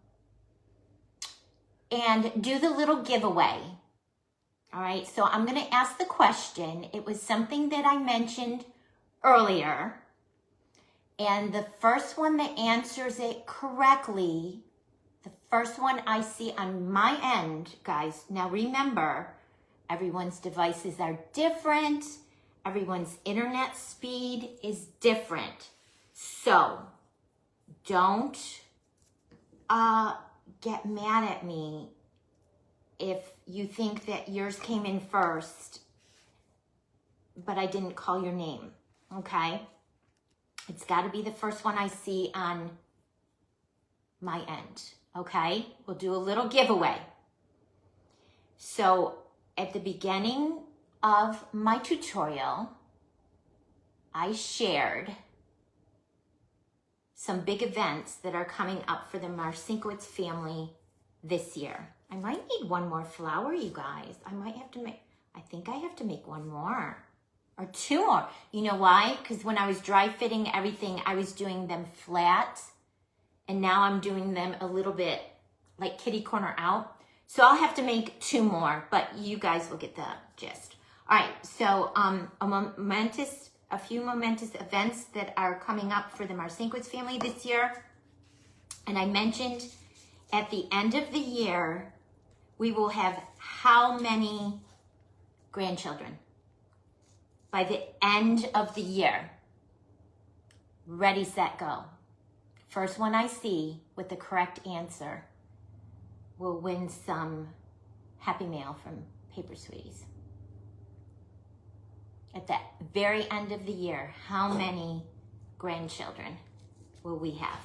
do the little giveaway. All right, so I'm going to ask the question. It was something that I mentioned earlier. And the first one that answers it correctly, the first one I see on my end, guys, now remember, everyone's devices are different. Everyone's internet speed is different. So don't get mad at me if you think that yours came in first, but I didn't call your name, okay? It's got to be the first one I see on my end, okay? We'll do a little giveaway. So at the beginning of my tutorial, I shared some big events that are coming up for the Marcinkiewicz family this year. I might need one more flower, you guys. I think I have to make one more or two more. You know why? Because when I was dry fitting everything, I was doing them flat, and now I'm doing them a little bit like kitty corner out. So I'll have to make two more, but you guys will get the gist. All right, so a few momentous events that are coming up for the Marcinkiewicz family this year. And I mentioned at the end of the year, we will have how many grandchildren? By the end of the year. Ready, set, go. First one I see with the correct answer will win some Happy Mail from Paper Sweeties. At the very end of the year, how many grandchildren will we have?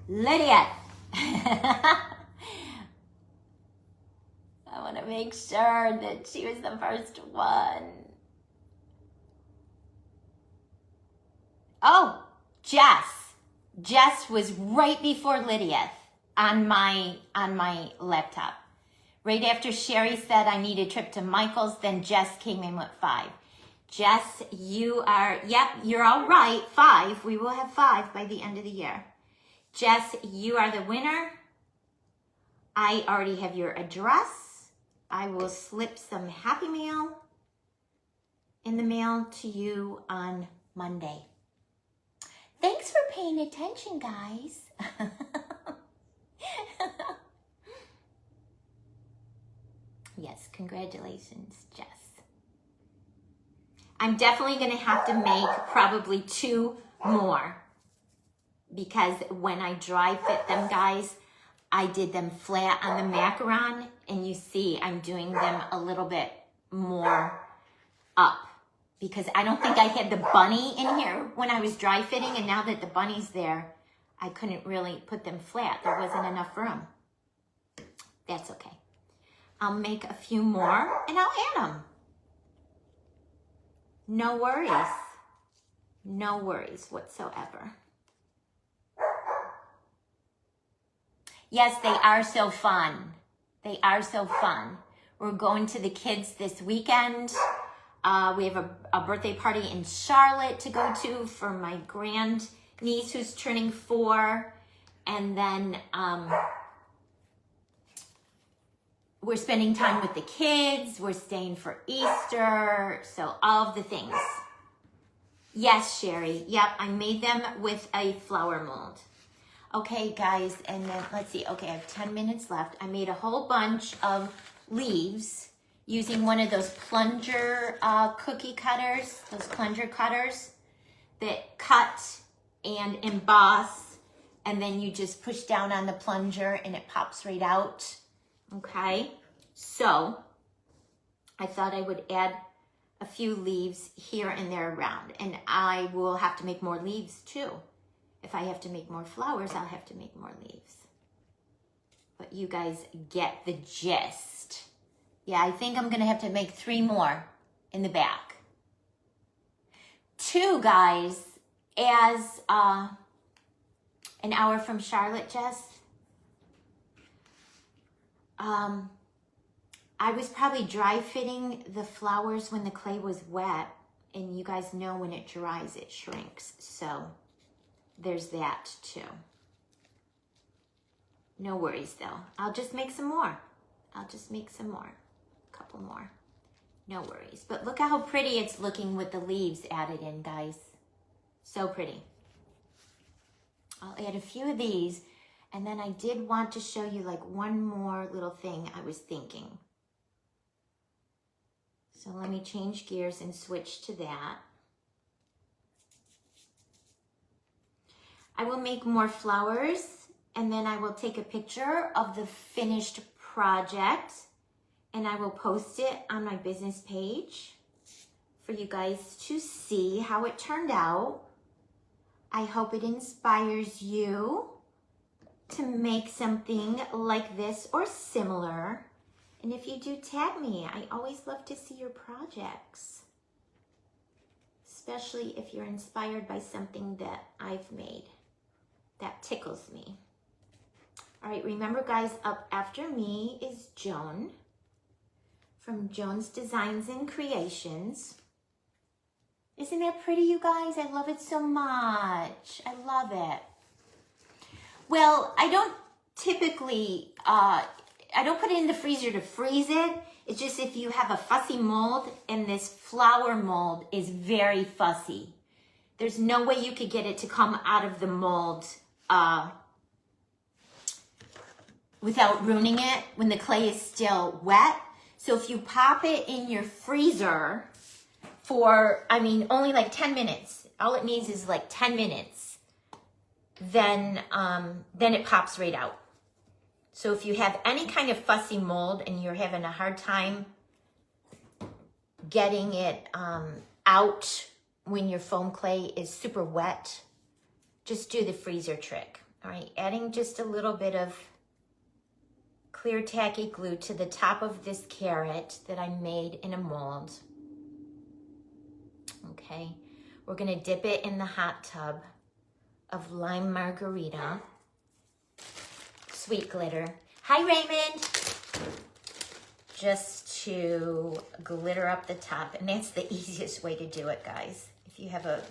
Lydia! I want to make sure that she was the first one. Oh, Jess. Jess was right before Lydia on my laptop. Right after Sherry said I need a trip to Michael's, then Jess came in with 5. Jess, you're all right. 5. We will have 5 by the end of the year. Jess, you are the winner. I already have your address. I will slip some Happy Mail in the mail to you on Monday. Thanks for paying attention, guys. Yes, congratulations, Jess. I'm definitely going to have to make probably 2 more because when I dry fit them, guys, I did them flat on the macaron, and you see I'm doing them a little bit more up because I don't think I had the bunny in here when I was dry fitting, and now that the bunny's there, I couldn't really put them flat. There wasn't enough room. That's okay. I'll make a few more and I'll add them. No worries. No worries whatsoever. Yes, they are so fun. They are so fun. We're going to the kids this weekend. We have a birthday party in Charlotte to go to for my grand niece who's turning 4. And then we're spending time with the kids. We're staying for Easter. So all of the things. Yes, Sherry. Yep, I made them with a flower mold. Okay, guys, and then let's see. Okay, I have 10 minutes left. I made a whole bunch of leaves using one of those plunger cookie cutters, those plunger cutters that cut and emboss, and then you just push down on the plunger and it pops right out. Okay, so I thought I would add a few leaves here and there around, and I will have to make more leaves too. If I have to make more flowers, I'll have to make more leaves. But you guys get the gist. Yeah, I think I'm going to have to make 3 more in the back. 2, guys, as an hour from Charlotte, Jess. I was probably dry fitting the flowers when the clay was wet, and you guys know when it dries, it shrinks. So there's that too. No worries though. I'll just make some more. I'll just make some more. A couple more. No worries. But look how pretty it's looking with the leaves added in, guys. So pretty. I'll add a few of these, and then I did want to show you like one more little thing I was thinking. So let me change gears and switch to that. I will make more flowers, and then I will take a picture of the finished project, and I will post it on my business page for you guys to see how it turned out. I hope it inspires you to make something like this or similar. And if you do, tag me. I always love to see your projects, especially if you're inspired by something that I've made. That tickles me. All right, remember guys, up after me is Joan from Joan's Designs and Creations. Isn't that pretty, you guys? I love it so much. I love it. Well, I don't typically, I don't put it in the freezer to freeze it. It's just if you have a fussy mold, and this flower mold is very fussy. There's no way you could get it to come out of the mold without ruining it when the clay is still wet. So if you pop it in your freezer for, I mean, only like 10 minutes, all it needs is like 10 minutes, then it pops right out. So if you have any kind of fussy mold and you're having a hard time getting it out when your foam clay is super wet, just do the freezer trick. All right, adding just a little bit of clear tacky glue to the top of this carrot that I made in a mold. Okay, we're gonna dip it in the hot tub of lime margarita. Sweet glitter. Hi, Raymond. Just to glitter up the top, and that's the easiest way to do it, guys. If you have a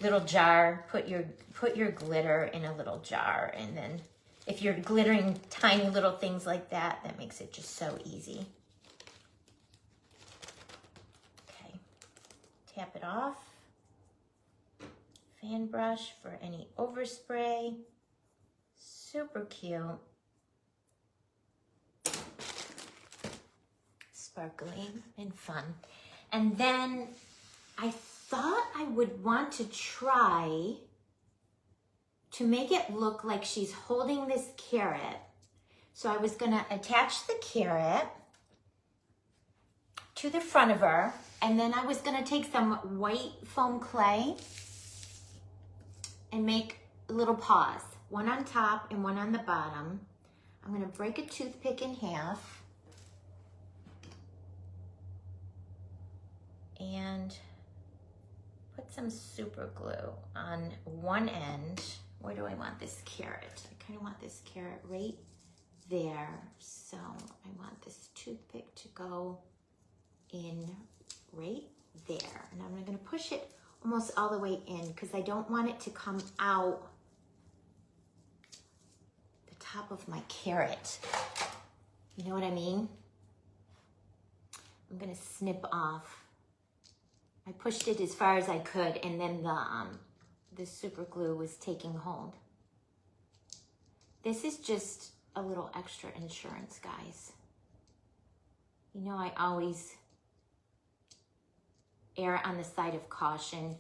little jar, put your glitter in a little jar, and then if you're glittering tiny little things like that, that makes it just so easy. Okay, tap it off. Fan brush for any overspray. Super cute. Sparkling and fun. And then I thought I would want to try to make it look like she's holding this carrot. So I was gonna attach the carrot to the front of her, and then I was gonna take some white foam clay and make little paws, one on top and one on the bottom. I'm gonna break a toothpick in half and put some super glue on one end. Where do I want this carrot? I kind of want this carrot right there. So I want this toothpick to go in right there. And I'm gonna push it almost all the way in because I don't want it to come out the top of my carrot. You know what I mean? I'm gonna snip off. I pushed it as far as I could, and then the super glue was taking hold. This is just a little extra insurance, guys. You know, I always err on the side of caution.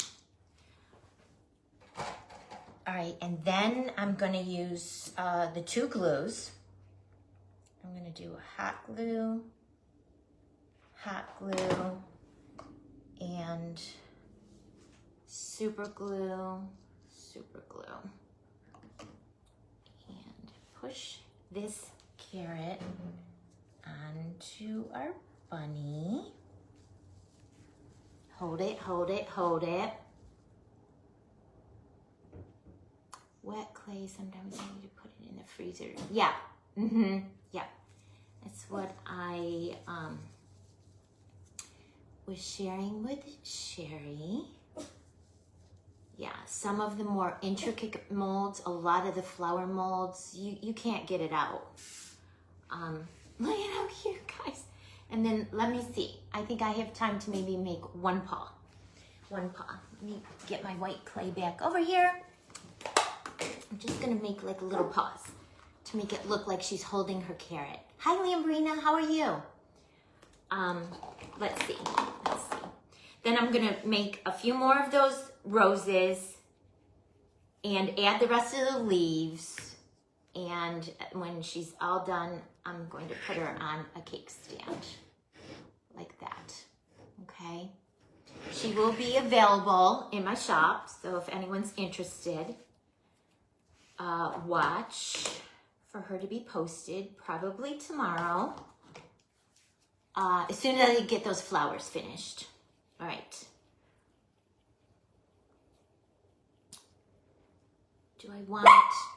All right, and then I'm gonna use the two glues. I'm gonna do a hot glue, and super glue, and push this carrot onto our bunny. Hold it, hold it, hold it. Wet clay, sometimes I need to put it in the freezer. Yeah, yeah. That's what I was sharing with Sherry. Yeah, some of the more intricate molds, a lot of the flower molds, you can't get it out. Look at how cute, guys. And then let me see. I think I have time to maybe make one paw. One paw. Let me get my white clay back over here. I'm just gonna make like little paws to make it look like she's holding her carrot. Hi, Lambrina, how are you? Let's see. Then I'm gonna make a few more of those roses and add the rest of the leaves. And when she's all done, I'm going to put her on a cake stand like that, okay? She will be available in my shop, so if anyone's interested, watch for her to be posted probably tomorrow, as soon as I get those flowers finished. All right. Do I want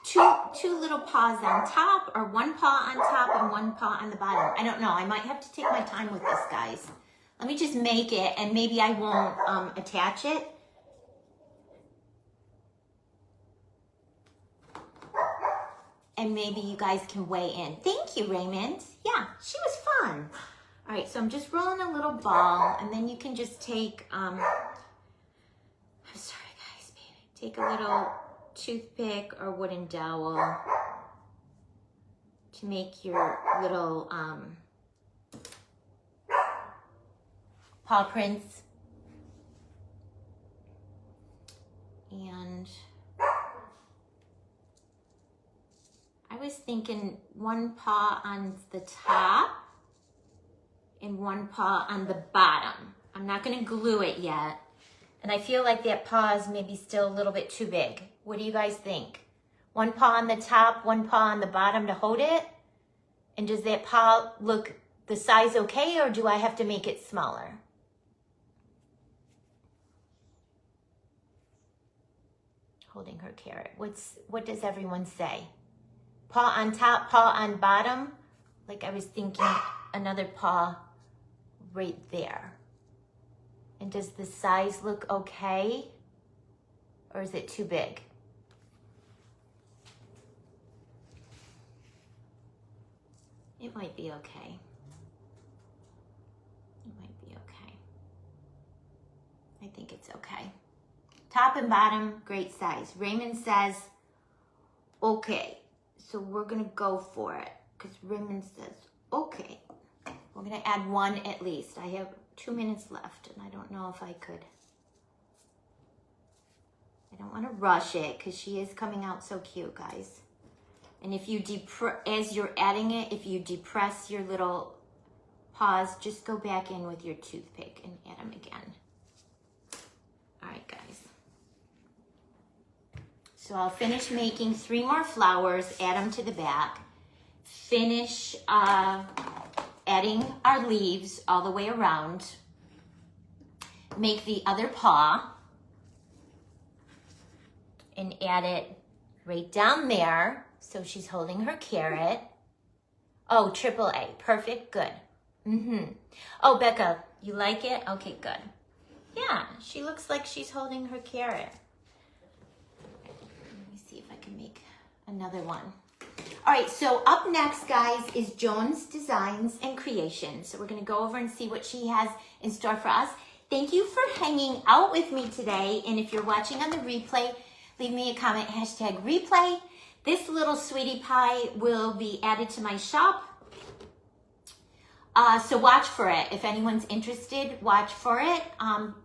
two little paws on top, or one paw on top and one paw on the bottom? I don't know. I might have to take my time with this, guys. Let me just make it, and maybe I won't attach it. And maybe you guys can weigh in. Thank you, Raymond. Yeah, she was fun. All right, so I'm just rolling a little ball, and then you can just take, I'm sorry, guys, baby. Take a little toothpick or wooden dowel to make your little paw prints. And I was thinking one paw on the top and one paw on the bottom. I'm not gonna glue it yet. And I feel like that paw is maybe still a little bit too big. What do you guys think? One paw on the top, one paw on the bottom to hold it? And does that paw look the size okay, or do I have to make it smaller? Holding her carrot. What does everyone say? Paw on top, paw on bottom? Like I was thinking another paw right there. And does the size look okay? Or is it too big? It might be okay. It might be okay. I think it's okay. Top and bottom, great size. Raymond says, okay. So we're gonna go for it, because Raymond says, okay. We're gonna add one at least. I have 2 minutes left, and I don't know if I could. I don't wanna rush it, because she is coming out so cute, guys. And if you as you're adding it, if you depress your little paws, just go back in with your toothpick and add them again. All right, guys. So I'll finish making 3 more flowers, add them to the back, finish adding our leaves all the way around, make the other paw, and add it right down there. So she's holding her carrot. Oh, AAA, perfect, good. Oh, Becca, you like it? Okay, good. Yeah, she looks like she's holding her carrot. Let me see if I can make another one. All right, so up next, guys, is Joan's Designs and Creations. So we're gonna go over and see what she has in store for us. Thank you for hanging out with me today. And if you're watching on the replay, leave me a comment, #replay. This little sweetie pie will be added to my shop. So watch for it. If anyone's interested, watch for it.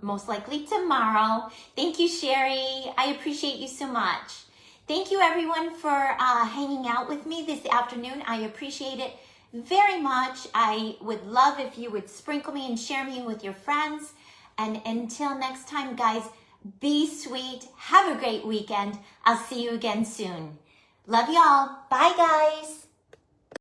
Most likely tomorrow. Thank you, Sherry. I appreciate you so much. Thank you, everyone, for hanging out with me this afternoon. I appreciate it very much. I would love if you would sprinkle me and share me with your friends. And until next time, guys, be sweet. Have a great weekend. I'll see you again soon. Love y'all. Bye, guys.